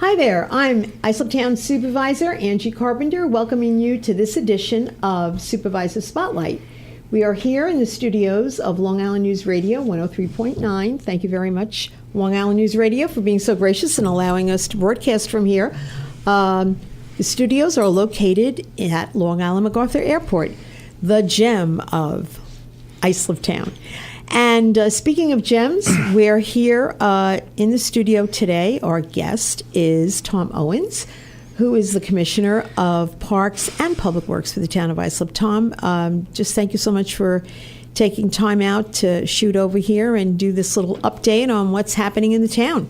Hi there, I'm Islip Town Supervisor Angie Carpenter, welcoming you to this edition of Supervisor Spotlight. We are here in the studios of Long Island News Radio 103.9. Thank you very much, Long Island News Radio, for being so gracious and allowing us to broadcast from here. The studios are located at Long Island MacArthur Airport, the gem of Islip Town. And speaking of gems, we're here in the studio today. Our guest is Tom Owens, who is the Commissioner of Parks and Public Works for the town of Islip. Tom, just thank you so much for taking time out to shoot over here and do this little update on what's happening in the town.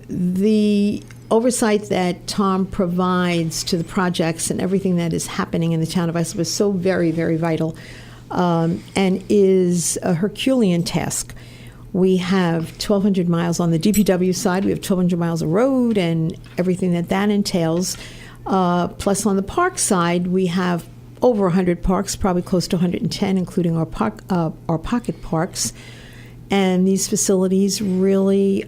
The oversight that Tom provides to the projects and everything that is happening in the town of Islip is so very, very vital. And is a Herculean task. We have 1,200 miles on the DPW side. We have 1,200 miles of road and everything that entails. Plus, on the park side, we have over 100 parks, probably close to 110, including our pocket parks. And these facilities really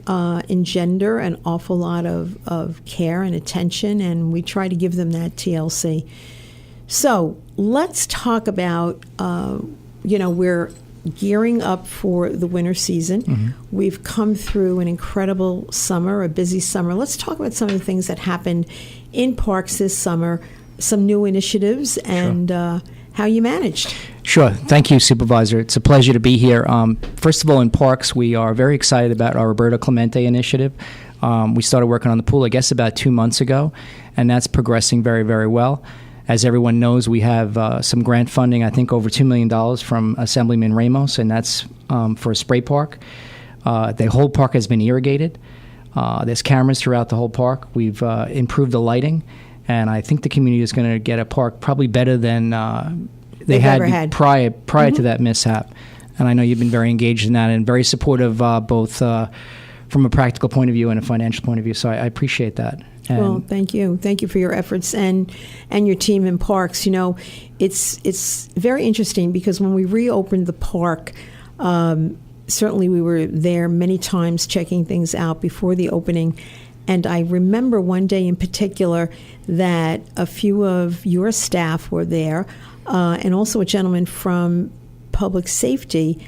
engender an awful lot of care and attention, and we try to give them that TLC. So let's talk about, we're gearing up for the winter season. Mm-hmm. We've come through an incredible summer, a busy summer. Let's talk about some of the things that happened in parks this summer, some new initiatives, and how you managed. Sure. Thank you, Supervisor. It's a pleasure to be here. First of all, in parks, we are very excited about our Roberto Clemente initiative. We started working on the pool, I guess, about 2 months ago, and that's progressing very, very well. As everyone knows, we have some grant funding, I think over $2 million from Assemblyman Ramos, and that's for a spray park. The whole park has been irrigated. There's cameras throughout the whole park. We've improved the lighting, and I think the community is going to get a park probably better than they had prior mm-hmm. to that mishap. And I know you've been very engaged in that and very supportive both from a practical point of view and a financial point of view, so I appreciate that. Well, thank you. Thank you for your efforts and your team in parks. It's very interesting because when we reopened the park, certainly we were there many times checking things out before the opening. And I remember one day in particular that a few of your staff were there, and also a gentleman from public safety,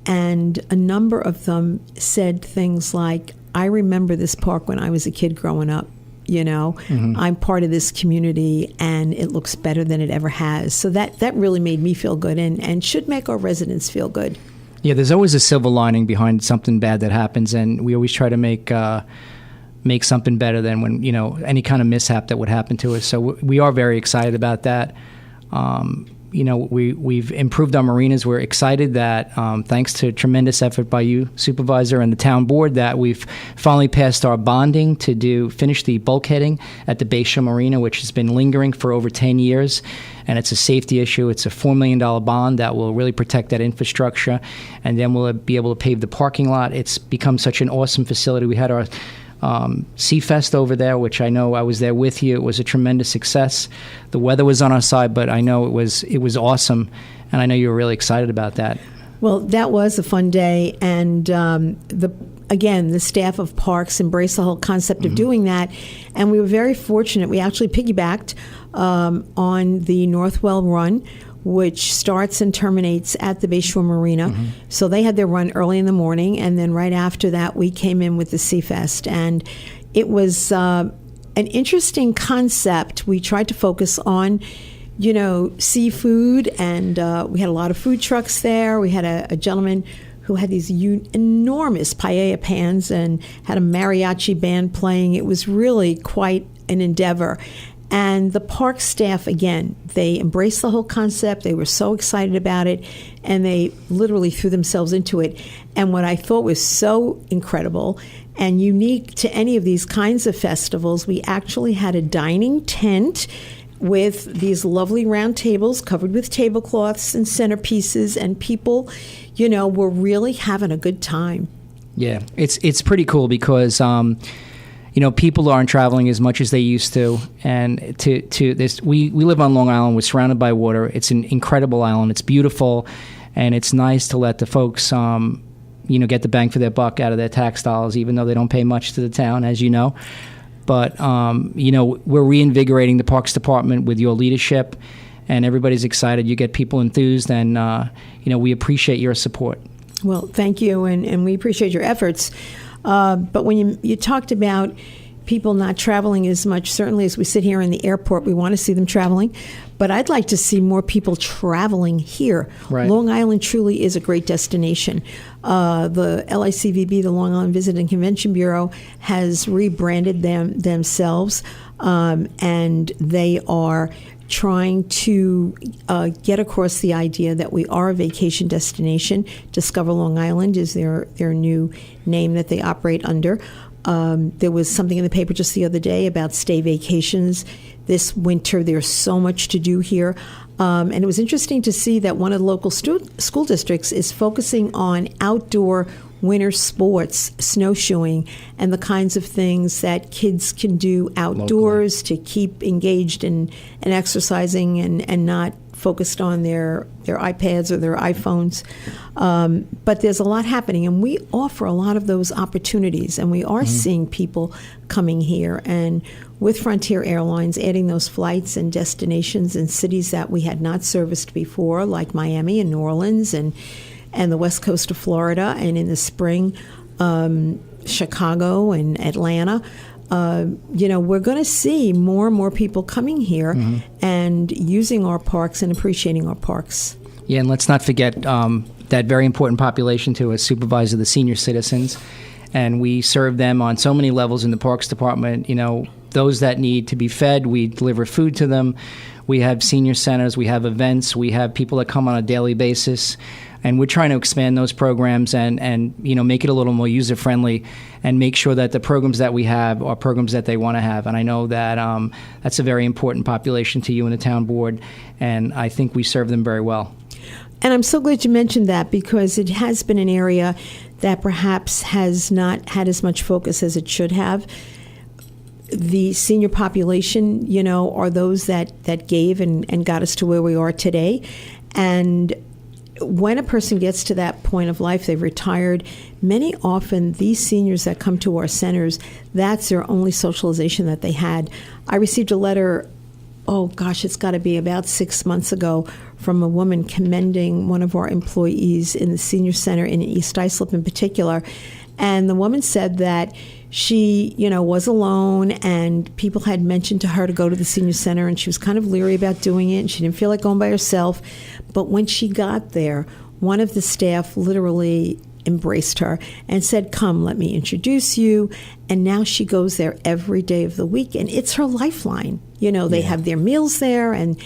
and a number of them said things like, I remember this park when I was a kid growing up. Mm-hmm. I'm part of this community, and it looks better than it ever has. So that really made me feel good and should make our residents feel good. Yeah, there's always a silver lining behind something bad that happens, and we always try to make something better than when, any kind of mishap that would happen to us. So we are very excited about that. We've improved our marinas. We're excited that thanks to tremendous effort by you, Supervisor, and the town board, that we've finally passed our bonding to finish the bulkheading at the Bayshore Marina, which has been lingering for over 10 years. And it's a safety issue. It's a $4 million bond that will really protect that infrastructure. And then we'll be able to pave the parking lot. It's become such an awesome facility. We had our Sea Fest over there, which I know I was there with you. It was a tremendous success. The weather was on our side, but I know it was awesome, and I know you were really excited about that. Well, that was a fun day, and the staff of parks embraced the whole concept of doing that, and we were very fortunate. We actually piggybacked on the Northwell Run, which starts and terminates at the Bayshore Marina. Mm-hmm. So they had their run early in the morning, and then right after that, we came in with the Sea Fest. And it was an interesting concept. We tried to focus on, seafood, and we had a lot of food trucks there. We had a gentleman who had these enormous paella pans and had a mariachi band playing. It was really quite an endeavor. And the park staff, again, they embraced the whole concept. They were so excited about it, and they literally threw themselves into it. And what I thought was so incredible and unique to any of these kinds of festivals, we actually had a dining tent with these lovely round tables covered with tablecloths and centerpieces, and people, were really having a good time. Yeah, it's pretty cool because people aren't traveling as much as they used to, and to this, we live on Long Island. We're surrounded by water. It's an incredible island. It's beautiful, and it's nice to let the folks get the bang for their buck out of their tax dollars, even though they don't pay much to the town, as you know. But, we're reinvigorating the Parks Department with your leadership, and everybody's excited. You get people enthused, and, we appreciate your support. Well, thank you, and we appreciate your efforts. But when you talked about people not traveling as much, certainly as we sit here in the airport, we want to see them traveling. But I'd like to see more people traveling here. Right. Long Island truly is a great destination. The LICVB, the Long Island Visit and Convention Bureau, has rebranded themselves, and they are trying to get across the idea that we are a vacation destination. Discover Long Island is their new name that they operate under. There was something in the paper just the other day about stay vacations this winter. There's so much to do here. And it was interesting to see that one of the local school districts is focusing on outdoor winter sports, snowshoeing, and the kinds of things that kids can do outdoors to keep engaged and exercising and not focused on their iPads or their iPhones. But there's a lot happening, and we offer a lot of those opportunities, and we are seeing people coming here. And with Frontier Airlines adding those flights and destinations in cities that we had not serviced before, like Miami and New Orleans and the west coast of Florida, and in the spring, Chicago and Atlanta, we're going to see more and more people coming here and using our parks and appreciating our parks. Yeah, and let's not forget that very important population too, as supervisor, the senior citizens. And we serve them on so many levels in the Parks Department. Those that need to be fed, we deliver food to them. We have senior centers, we have events, we have people that come on a daily basis. And we're trying to expand those programs and make it a little more user-friendly and make sure that the programs that we have are programs that they want to have. And I know that that's a very important population to you and the town board, and I think we serve them very well. And I'm so glad you mentioned that, because it has been an area that perhaps has not had as much focus as it should have. The senior population, are those that gave and got us to where we are today. And when a person gets to that point of life, they've retired, many often these seniors that come to our centers, that's their only socialization that they had. I received a letter, it's got to be about 6 months ago, from a woman commending one of our employees in the senior center in East Islip in particular. And the woman said that she, was alone, and people had mentioned to her to go to the senior center, and she was kind of leery about doing it, and she didn't feel like going by herself. But when she got there, one of the staff literally embraced her and said, "Come, let me introduce you." And now she goes there every day of the week, and it's her lifeline. They have their meals there and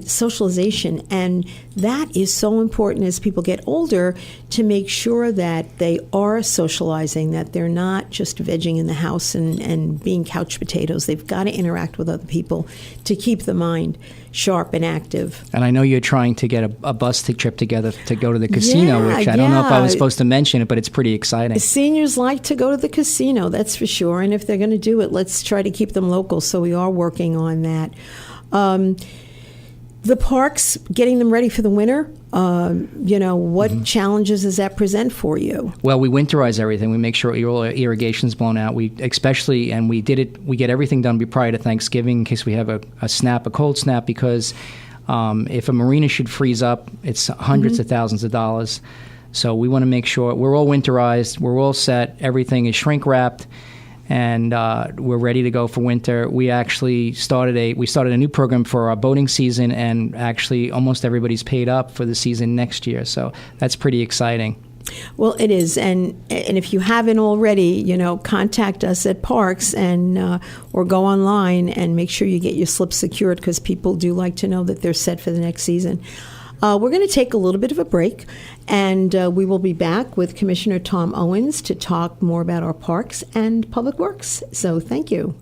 socialization. And that is so important as people get older, to make sure that they are socializing, that they're not just vegging in the house and being couch potatoes. They've got to interact with other people to keep the mind sharp and active. And I know you're trying to get a bus trip together to go to the casino, which I don't know if I was supposed to mention it, but it's pretty exciting. Seniors like to go to the casino, that's for sure. And if they're going to do it, let's try to keep them local. So we are working on that. The parks, getting them ready for the winter, what challenges does that present for you? Well, we winterize everything. We make sure all our irrigation's blown out. We get everything done prior to Thanksgiving in case we have a cold snap, because if a marina should freeze up, it's hundreds of thousands of dollars. So we want to make sure we're all winterized, we're all set, everything is shrink wrapped, and we're ready to go for winter. We actually started a new program for our boating season, and actually almost everybody's paid up for the season next year. So that's pretty exciting. Well, it is, and if you haven't already, contact us at Parks and or go online and make sure you get your slips secured, because people do like to know that they're set for the next season. We're going to take a little bit of a break, and we will be back with Commissioner Tom Owens to talk more about our parks and public works. So thank you.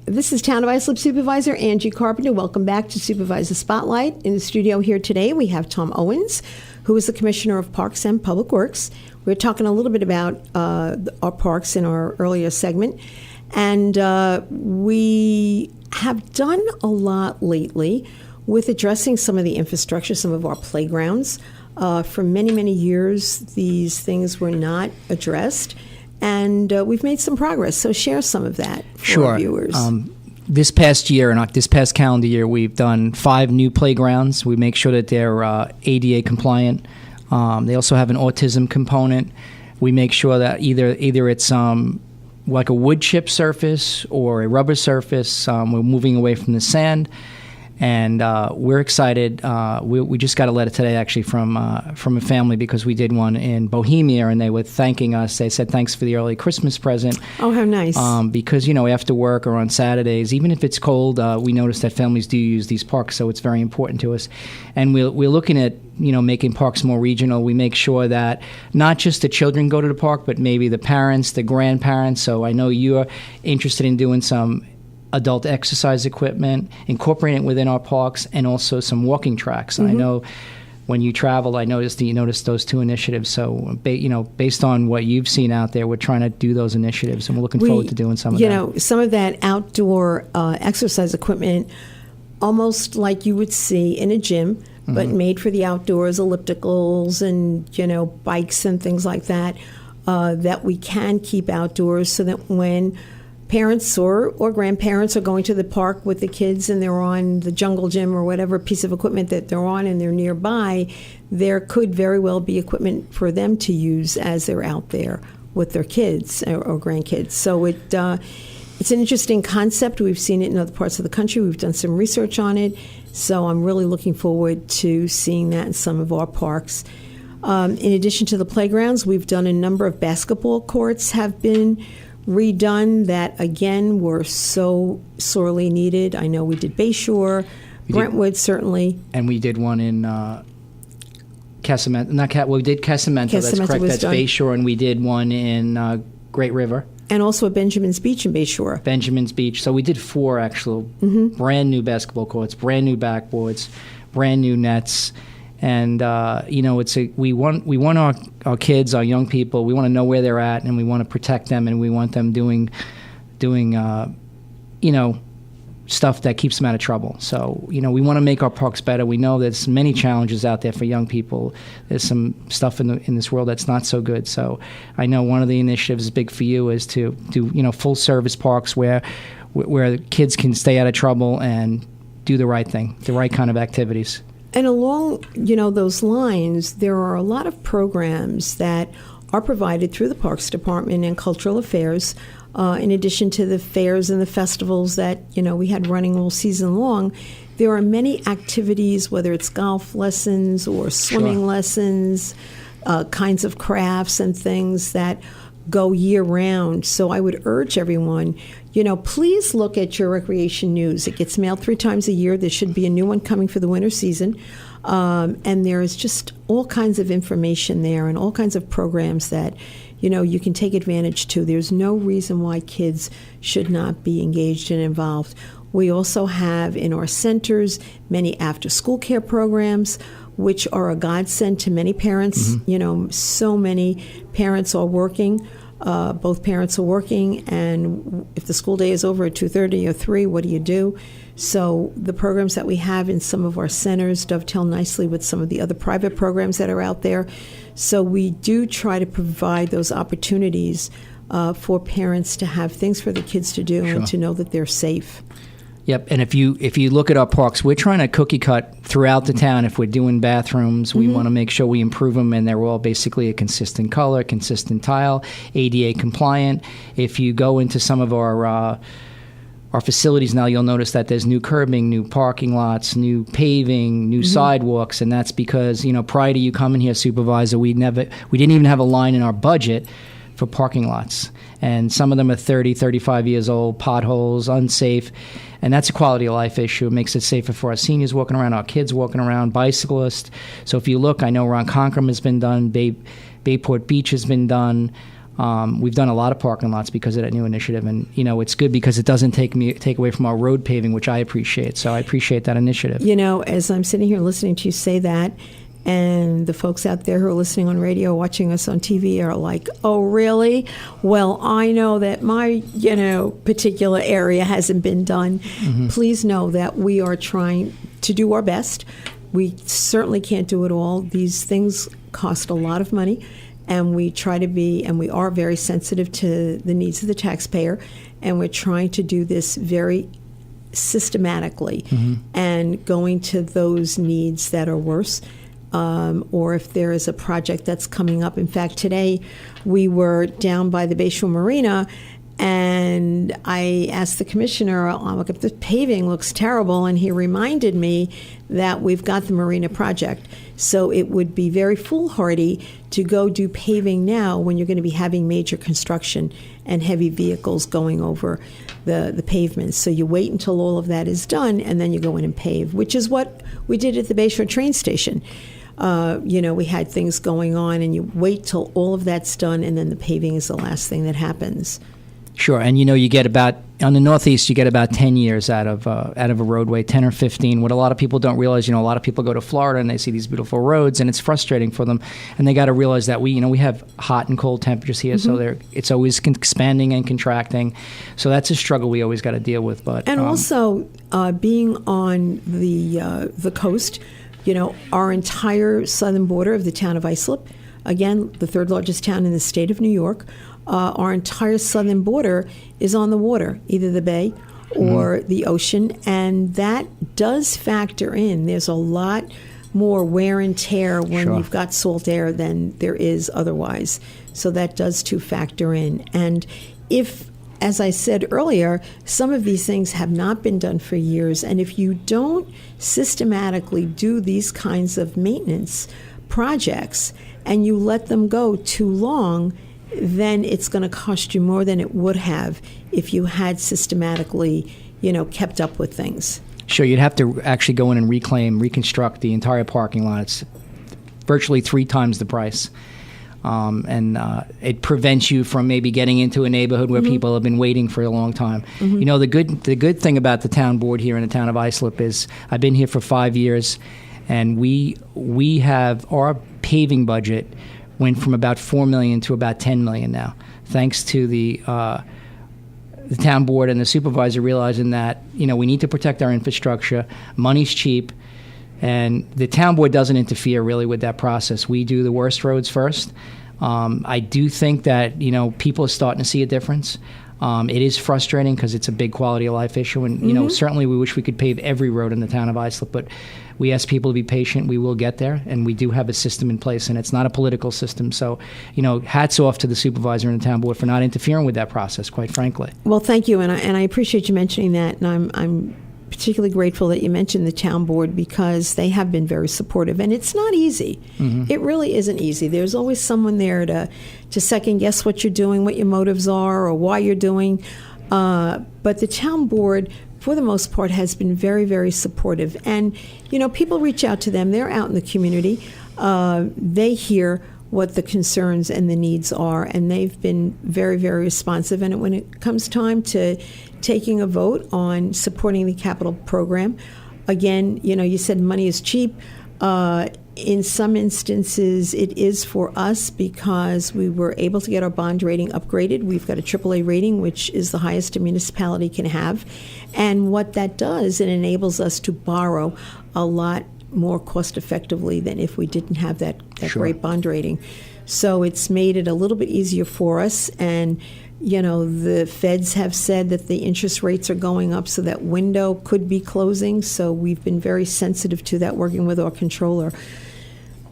This is Town of Islip Supervisor Angie Carpenter. Welcome back to Supervisor Spotlight. In the studio here today, we have Tom Owens, who is the Commissioner of Parks and Public Works. We were talking a little bit about our parks in our earlier segment, and we have done a lot lately with addressing some of the infrastructure, some of our playgrounds. For many, many years, these things were not addressed. And we've made some progress, so share some of that for our viewers. This past year, this past calendar year, we've done 5 new playgrounds. We make sure that they're ADA compliant. They also have an autism component. We make sure that either it's like a wood chip surface or a rubber surface. We're moving away from the sand. And we're excited. We just got a letter today, actually, from a family, because we did one in Bohemia, and they were thanking us. They said, thanks for the early Christmas present. Oh, how nice. Because, after work or on Saturdays, even if it's cold, we notice that families do use these parks, so it's very important to us. And we're looking at, making parks more regional. We make sure that not just the children go to the park, but maybe the parents, the grandparents. So I know you're interested in doing some adult exercise equipment, incorporating it within our parks, and also some walking tracks. And I know when you travel, I noticed that you noticed those 2 initiatives. So, based on what you've seen out there, we're trying to do those initiatives, and we're looking forward to doing some of that. Some of that outdoor exercise equipment, almost like you would see in a gym, but made for the outdoors, ellipticals and, bikes and things like that, that we can keep outdoors, so that when parents or grandparents are going to the park with the kids and they're on the jungle gym or whatever piece of equipment that they're on and they're nearby, there could very well be equipment for them to use as they're out there with their kids or grandkids. So it's an interesting concept. We've seen it in other parts of the country. We've done some research on it. So I'm really looking forward to seeing that in some of our parks. In addition to the playgrounds, we've done a number of basketball courts have been redone that, again, were so sorely needed. I know we did Bayshore, Brentwood, certainly. And we did one in Casamento. We did Casamento, that's correct. That's done. Bayshore, and we did one in Great River. And also at Benjamin's Beach in Bayshore. Benjamin's Beach. So we did 4 actual brand new basketball courts, brand new backboards, brand new nets. And we want our kids, our young people. We want to know where they're at, and we want to protect them, and we want them doing stuff that keeps them out of trouble. So we want to make our parks better. We know there's many challenges out there for young people. There's some stuff in this world that's not so good. So I know one of the initiatives is big for you is to do full service parks where kids can stay out of trouble and do the right thing, the right kind of activities. And along, those lines, there are a lot of programs that are provided through the Parks Department and Cultural Affairs, in addition to the fairs and the festivals that, we had running all season long. There are many activities, whether it's golf lessons or swimming lessons, kinds of crafts and things that go year-round. So I would urge everyone, please look at your recreation news. It gets mailed 3 times a year. There should be a new one coming for the winter season. And there is just all kinds of information there and all kinds of programs that, you can take advantage to. There's no reason why kids should not be engaged and involved. We also have in our centers many after-school care programs, which are a godsend to many parents. So many parents are working. Both parents are working, and if the school day is over at 2:30 or 3, what do you do? So the programs that we have in some of our centers dovetail nicely with some of the other private programs that are out there. So we do try to provide those opportunities for parents to have things for the kids to do and to know that they're safe. Yep, and if you look at our parks, we're trying to cookie cut throughout the town. If we're doing bathrooms, we want to make sure we improve them, and they're all basically a consistent color, consistent tile, ADA compliant. If you go into some of our facilities now, you'll notice that there's new curbing, new parking lots, new paving, new sidewalks, and that's because prior to you coming here, Supervisor, we didn't even have a line in our budget for parking lots. And some of them are 30, 35 years old, potholes, unsafe. And that's a quality of life issue. It makes it safer for our seniors walking around, our kids walking around, bicyclists. So if you look, I know Ronkonkoma has been done, Bayport Beach has been done. We've done a lot of parking lots because of that new initiative, and it's good because it doesn't take away from our road paving, which I appreciate. So I appreciate that initiative. As I'm sitting here listening to you say that, and the folks out there who are listening on radio, watching us on TV are like, "Oh, really? Well, I know that my particular area hasn't been done." Mm-hmm. Please know that we are trying to do our best. We certainly can't do it all. These things cost a lot of money. And we try to be, and we are very sensitive to the needs of the taxpayer, and we're trying to do this very systematically and going to those needs that are worse, or if there is a project that's coming up. In fact, today we were down by the Bayshore Marina, and I asked the commissioner, look, if the paving looks terrible, and he reminded me that we've got the marina project. So it would be very foolhardy to go do paving now when you're going to be having major construction and heavy vehicles going over the pavements. So you wait until all of that is done, and then you go in and pave, which is what we did at the Bayshore train station. We had things going on, and you wait till all of that's done, and then the paving is the last thing that happens. Sure, and you get about, on the Northeast, you get about 10 years out of a roadway, 10 or 15. What a lot of people don't realize, a lot of people go to Florida and they see these beautiful roads, and it's frustrating for them. And they got to realize that we have hot and cold temperatures here, so it's always expanding and contracting. So that's a struggle we always got to deal with. But also being on the coast, our entire southern border of the town of Islip, again, the third largest town in the state of New York. Our entire southern border is on the water, either the bay or the ocean, and that does factor in. There's a lot more wear and tear when you've got salt air than there is otherwise. So that does too factor in. And if, as I said earlier, some of these things have not been done for years, and if you don't systematically do these kinds of maintenance projects and you let them go too long, then it's going to cost you more than it would have if you had systematically, kept up with things. Sure, you'd have to actually go in and reconstruct the entire parking lot. It's virtually 3 times the price. And it prevents you from maybe getting into a neighborhood where people have been waiting for a long time. The good thing about the town board here in the town of Islip is I've been here for 5 years, and we have our paving budget went from about $4 million to about $10 million now, thanks to the town board and the supervisor realizing that we need to protect our infrastructure. Money's cheap, and the town board doesn't interfere really with that process. We do the worst roads first. I do think that people are starting to see a difference. It is frustrating because it's a big quality of life issue, and certainly we wish we could pave every road in the town of Islip, but we ask people to be patient. We will get there, and we do have a system in place, and it's not a political system. So, hats off to the supervisor and the town board for not interfering with that process, quite frankly. Well, thank you, and I appreciate you mentioning that, and I'm particularly grateful that you mentioned the town board because they have been very supportive, and it's not easy. It really isn't easy. There's always someone there to second guess what you're doing, what your motives are, or why you're doing. But the town board, for the most part, has been very, very supportive. And, people reach out to them. They're out in the community. They hear what the concerns and the needs are, and they've been very, very responsive. And when it comes time to taking a vote on supporting the capital program, again, you said money is cheap. In some instances, it is for us because we were able to get our bond rating upgraded. We've got a AAA rating, which is the highest a municipality can have. And what that does, it enables us to borrow a lot more cost effectively than if we didn't have that great bond rating. So it's made it a little bit easier for us. And the feds have said that the interest rates are going up, so that window could be closing. So we've been very sensitive to that, working with our controller.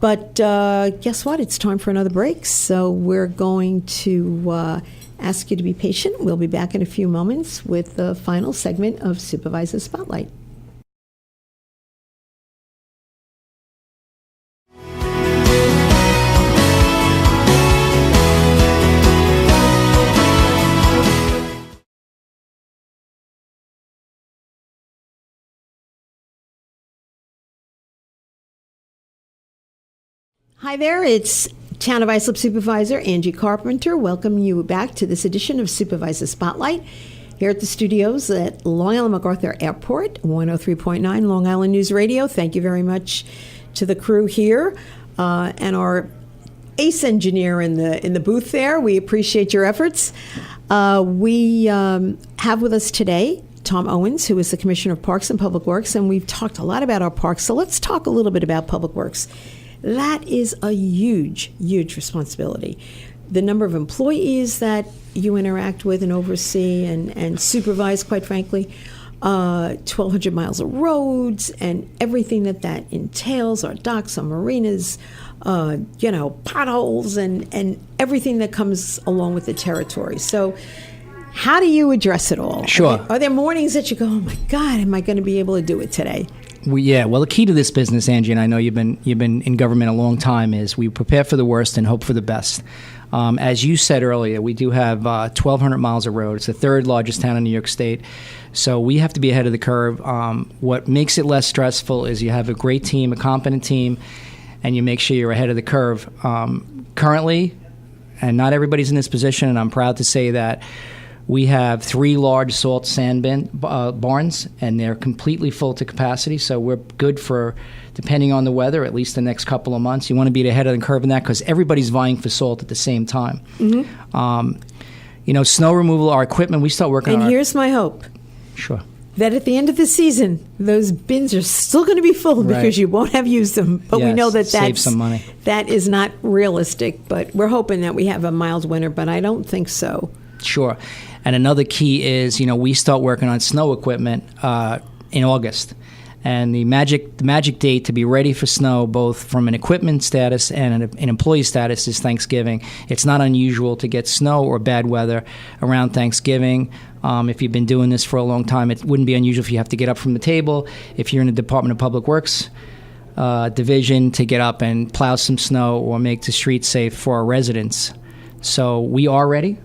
But guess what? It's time for another break. So we're going to ask you to be patient. We'll be back in a few moments with the final segment of Supervisor Spotlight. Hi there, it's Town of Islip Supervisor Angie Carpenter, welcome you back to this edition of Supervisor Spotlight here at the studios at Long Island MacArthur Airport, 103.9 Long Island News Radio. Thank you very much to the crew here and our ace engineer in the booth there. We appreciate your efforts. We have with us today Tom Owens, who is the Commissioner of Parks and Public Works, and we've talked a lot about our parks, so let's talk a little bit about Public Works. That is a huge, huge responsibility. The number of employees that you interact with and oversee and supervise, quite frankly, 1,200 miles of roads and everything that entails, our docks, our marinas, potholes and everything that comes along with the territory. So how do you address it all? Sure. Are there mornings that you go, oh my God, am I going to be able to do it today? Well, the key to this business, Angie, and I know you've been in government a long time, is we prepare for the worst and hope for the best. As you said earlier, we do have 1,200 miles of road. It's the third largest town in New York State, so we have to be ahead of the curve. What makes it less stressful is you have a great team, a competent team, and you make sure you're ahead of the curve. Currently, and not everybody's in this position, and I'm proud to say that, we have 3 large salt sand barns, and they're completely full to capacity, so we're good for, depending on the weather, at least the next couple of months. You want to be ahead of the curve in that because everybody's vying for salt at the same time. Mm-hmm. Snow removal, our equipment, we start working on And here's my hope. Sure. That at the end of the season, those bins are still going to be full because you won't have used them. But we know that save some money. That is not realistic, but we're hoping that we have a mild winter, but I don't think so. Sure. And another key is, we start working on snow equipment in August. And the magic date to be ready for snow, both from an equipment status and an employee status, is Thanksgiving. It's not unusual to get snow or bad weather around Thanksgiving. If you've been doing this for a long time, it wouldn't be unusual if you have to get up from the table. If you're in the Department of Public Works division, to get up and plow some snow or make the streets safe for our residents. So we are ready.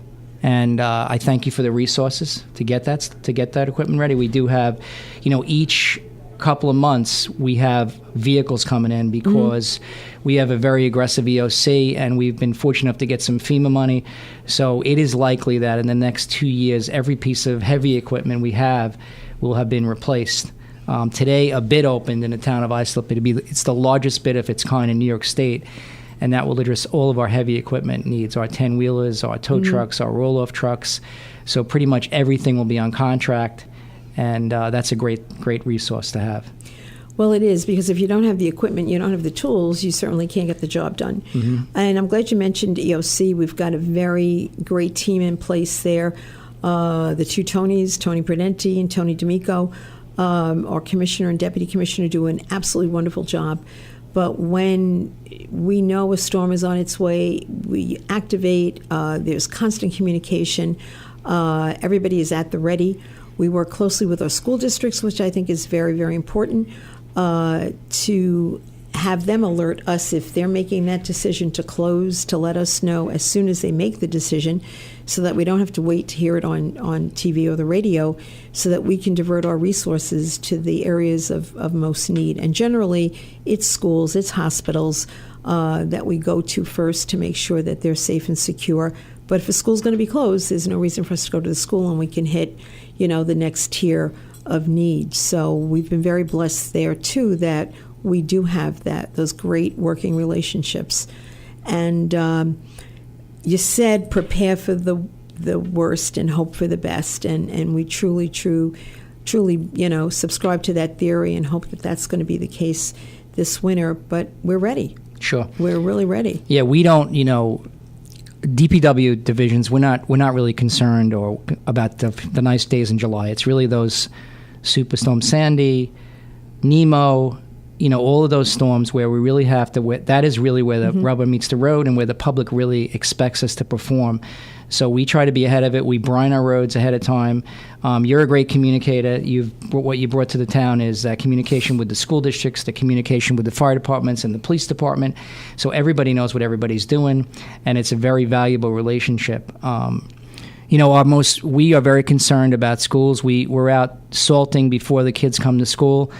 And I thank you for the resources to get that equipment ready. We do have, each couple of months we have vehicles coming in because we have a very aggressive EOC, and we've been fortunate enough to get some FEMA money. So it is likely that in the next 2 years, every piece of heavy equipment we have will have been replaced. Today, a bid opened in the town of Islip. It's the largest bid of its kind in New York State. And that will address all of our heavy equipment needs, our 10-wheelers, our tow trucks, our roll-off trucks. So pretty much everything will be on contract, and that's a great resource to have. Well, it is, because if you don't have the equipment, you don't have the tools, you certainly can't get the job done. Mm-hmm. And I'm glad you mentioned EOC. We've got a very great team in place there. The two Tonys, Tony Prudenti and Tony D'Amico, our commissioner and deputy commissioner, do an absolutely wonderful job. But when we know a storm is on its way, we activate. There's constant communication. Everybody is at the ready. We work closely with our school districts, which I think is very, very important, to have them alert us if they're making that decision to close, to let us know as soon as they make the decision, so that we don't have to wait to hear it on TV or the radio, so that we can divert our resources to the areas of most need. And generally, it's schools, it's hospitals that we go to first to make sure that they're safe and secure. But if a school's going to be closed, there's no reason for us to go to the school, and we can hit, the next tier of need. So we've been very blessed there, too, that we do have those great working relationships. And you said prepare for the worst and hope for the best, and we truly, subscribe to that theory and hope that that's going to be the case this winter. But we're ready. Sure, we're really ready. Yeah, we don't, DPW divisions. We're not really concerned about the nice days in July. It's really those Superstorm Sandy, Nemo. All of those storms where we really have to, that is really where the rubber meets the road and where the public really expects us to perform. So we try to be ahead of it. We brine our roads ahead of time. You're a great communicator. What you brought to the town is communication with the school districts, the communication with the fire departments and the police department. So everybody knows what everybody's doing, and it's a very valuable relationship. We are very concerned about schools. We're out salting before the kids come to school.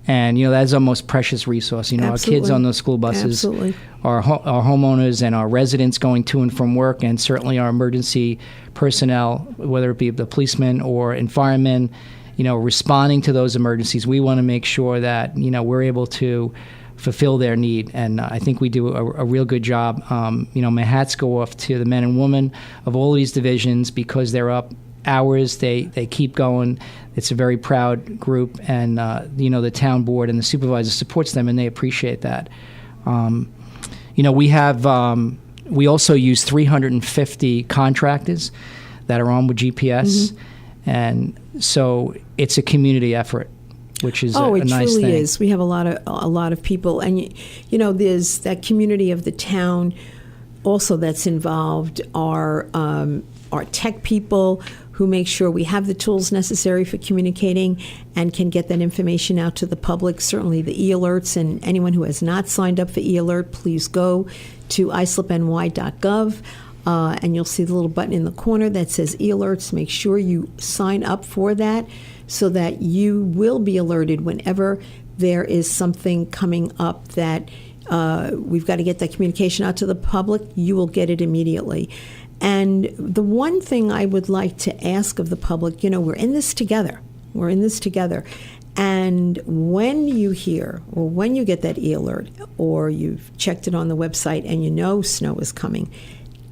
And, that's our most precious resource. Our kids on those school buses, Absolutely. our homeowners and our residents going to and from work, and certainly our emergency personnel, whether it be the policemen or firemen, responding to those emergencies. We want to make sure that, we're able to fulfill their need. And I think we do a real good job. My hats go off to the men and women of all these divisions because they're up hours. They keep going. It's a very proud group. And, the town board and the supervisor supports them, and they appreciate that. We also use 350 contractors that are on with GPS. Mm-hmm. And so it's a community effort, which is a nice thing. Oh, it truly is. We have a lot of people, and there's that community of the town also that's involved. Our tech people who make sure we have the tools necessary for communicating and can get that information out to the public. Certainly the e-alerts, and anyone who has not signed up for e-alert, please go to islipny.gov. And you'll see the little button in the corner that says e-alerts. Make sure you sign up for that so that you will be alerted whenever there is something coming up that we've got to get that communication out to the public. You will get it immediately. And the one thing I would like to ask of the public, we're in this together. We're in this together. And when you hear, or when you get that e-alert, or you've checked it on the website and snow is coming,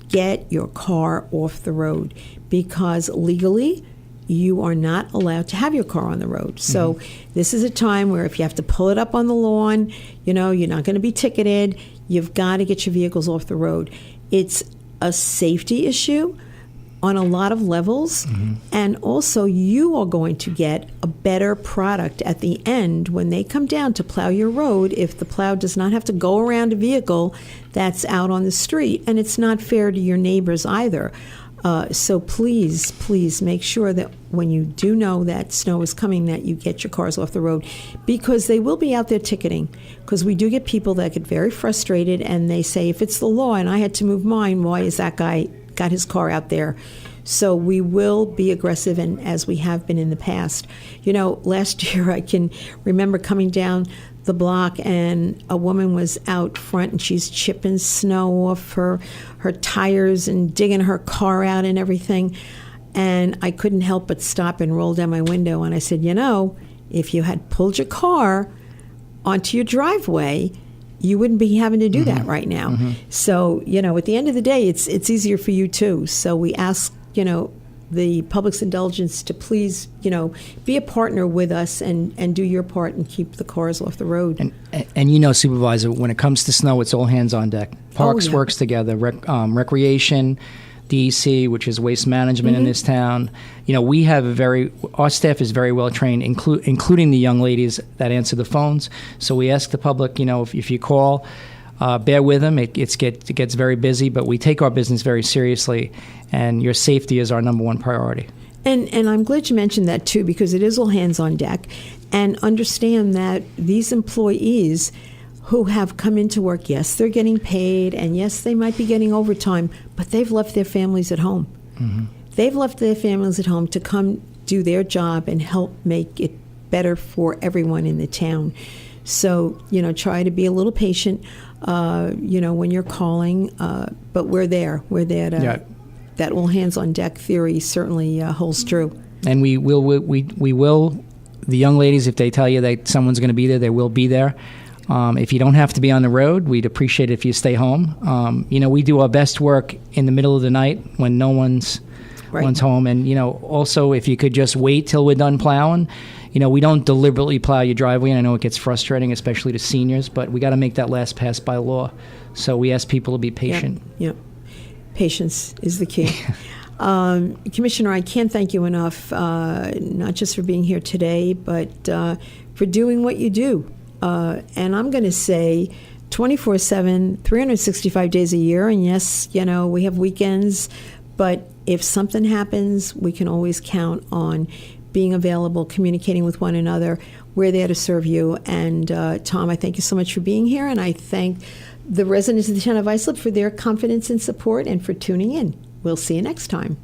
get your car off the road, because legally you are not allowed to have your car on the road. So this is a time where if you have to pull it up on the lawn, you're not going to be ticketed. You've got to get your vehicles off the road. It's a safety issue on a lot of levels, and also you are going to get a better product at the end when they come down to plow your road if the plow does not have to go around a vehicle that's out on the street, and it's not fair to your neighbors either. So please make sure that when you do know that snow is coming, that you get your cars off the road, because they will be out there ticketing. Because we do get people that get very frustrated and they say, if it's the law and I had to move mine, why is that guy got his car out there? So we will be aggressive, and as we have been in the past. Last year I can remember coming down the block and a woman was out front and she's chipping snow off her tires and digging her car out and everything. And I couldn't help but stop and roll down my window, and I said, if you had pulled your car onto your driveway, you wouldn't be having to do that right now. So, at the end of the day, it's easier for you too. So we ask, the public's indulgence to please, be a partner with us and do your part and keep the cars off the road. And Supervisor, when it comes to snow, it's all hands on deck. Parks works together, recreation, DEC, which is waste management in this town. We have our staff is very well trained, including the young ladies that answer the phones. So we ask the public, if you call, bear with them. It gets very busy, but we take our business very seriously, and your safety is our number one priority. And I'm glad you mentioned that too, because it is all hands on deck. And understand that these employees who have come into work, yes, they're getting paid, and yes, they might be getting overtime, but they've left their families at home. They've left their families at home to come do their job and help make it better for everyone in the town. So, try to be a little patient, when you're calling, but we're there. We're there to, that all hands on deck theory certainly holds true. And we will, the young ladies, if they tell you that someone's going to be there, they will be there. If you don't have to be on the road, we'd appreciate it if you stay home. We do our best work in the middle of the night when no one's home. And, also if you could just wait till we're done plowing. We don't deliberately plow your driveway, and I know it gets frustrating, especially to seniors, but we got to make that last pass by law. So we ask people to be patient. Yep. Patience is the key. Commissioner, I can't thank you enough, not just for being here today, but for doing what you do. And I'm going to say 24/7, 365 days a year. And yes, we have weekends, but if something happens, we can always count on being available, communicating with one another. We're there to serve you. And Tom, I thank you so much for being here. And I thank the residents of the town of Islip for their confidence and support and for tuning in. We'll see you next time.